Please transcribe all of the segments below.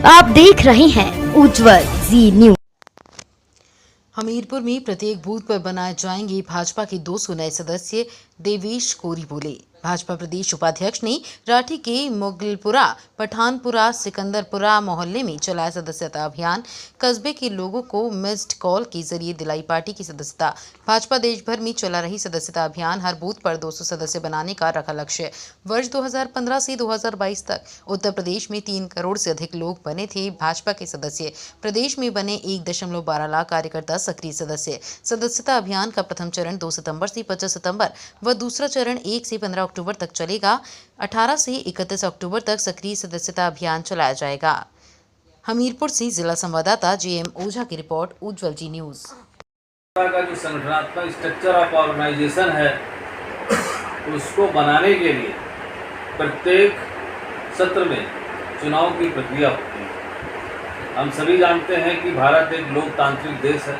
आप देख रहे हैं उज्जवल जी न्यूज। हमीरपुर में प्रत्येक बूथ पर बनाए जाएंगे भाजपा के 200 नए सदस्य, देवेश कोरी बोले। भाजपा प्रदेश उपाध्यक्ष ने राठी के मुगलपुरा, पठानपुरा, सिकंदरपुरा मोहल्ले में चलाया सदस्यता अभियान। कस्बे के लोगों को मिस्ड कॉल के जरिए दिलाई पार्टी की सदस्यता। भाजपा देश भर में चला रही सदस्यता अभियान हर बूथ पर 200 सदस्य बनाने का रखा लक्ष्य। वर्ष 2015 से 2022 तक उत्तर प्रदेश में 3 करोड़ से अधिक लोग बने थे भाजपा के सदस्य। प्रदेश में बने 1.12 लाख कार्यकर्ता सक्रिय सदस्य। सदस्यता अभियान का प्रथम चरण 2 सितंबर से 25 सितंबर व दूसरा चरण 1 से 15 अक्टूबर तक चलेगा। 18 से 31 अक्टूबर तक सक्रिय सदस्यता अभियान चलाया जाएगा। हमीरपुर से जिला संवाददाता JM ओझा की रिपोर्ट, उज्जवल जी न्यूज। का जो संगठनात्मक स्ट्रक्चर ऑफ ऑर्गेनाइजेशन है उसको बनाने के लिए प्रत्येक सत्र में चुनाव की प्रक्रिया होती है। हम सभी जानते हैं कि भारत एक लोकतांत्रिक देश है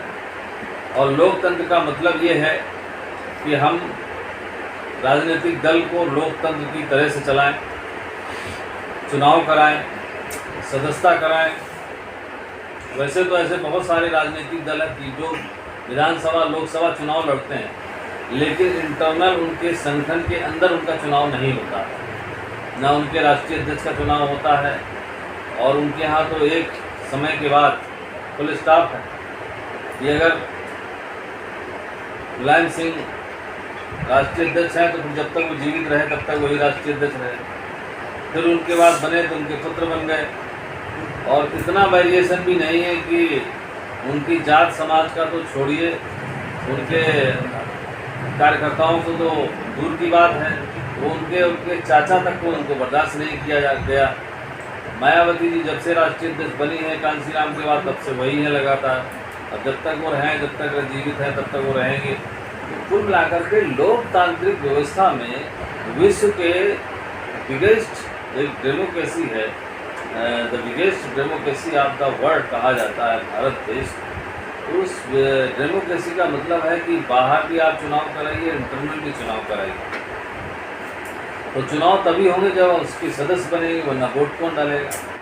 और लोकतंत्र का मतलब ये है कि हम राजनीतिक दल को लोकतंत्र की तरह से चलाएं, चुनाव कराएं, सदस्यता कराएं। वैसे तो ऐसे बहुत सारे राजनीतिक दल हैं कि जो विधानसभा लोकसभा चुनाव लड़ते हैं, लेकिन इंटरनल उनके संगठन के अंदर उनका चुनाव नहीं होता, ना उनके राष्ट्रीय अध्यक्ष का चुनाव होता है। और उनके यहाँ तो एक समय के बाद फुल स्टाफ है कि अगर मुलायम सिंह राष्ट्रीय अध्यक्ष हैं तो फिर जब तक वो जीवित रहे तब तक वही राष्ट्रीय अध्यक्ष रहे। फिर उनके बाद बने तो उनके पुत्र बन गए। और इतना वेरिएशन भी नहीं है कि उनकी जात समाज का तो छोड़िए, उनके कार्यकर्ताओं को तो दूर की बात है, वो उनके चाचा तक को उनको बर्दाश्त नहीं किया गया। मायावती जी जब से राष्ट्रीय अध्यक्ष बनी है कांसीराम के बाद, तब से वही है लगातार। अब जब तक वो रहें, जब तक जीवित हैं, तब तक वो रहेंगे। कुल मिलाकर के लोकतांत्रिक व्यवस्था में विश्व के बिगेस्ट एक डेमोक्रेसी है, the biggest democracy of the world कहा जाता है भारत देश। उस डेमोक्रेसी का मतलब है कि बाहर भी आप चुनाव कराइए, इंटरनल भी चुनाव कराइए। तो चुनाव तभी होंगे जब उसके सदस्य बनेंगे, वरना वोट कौन डालेगा।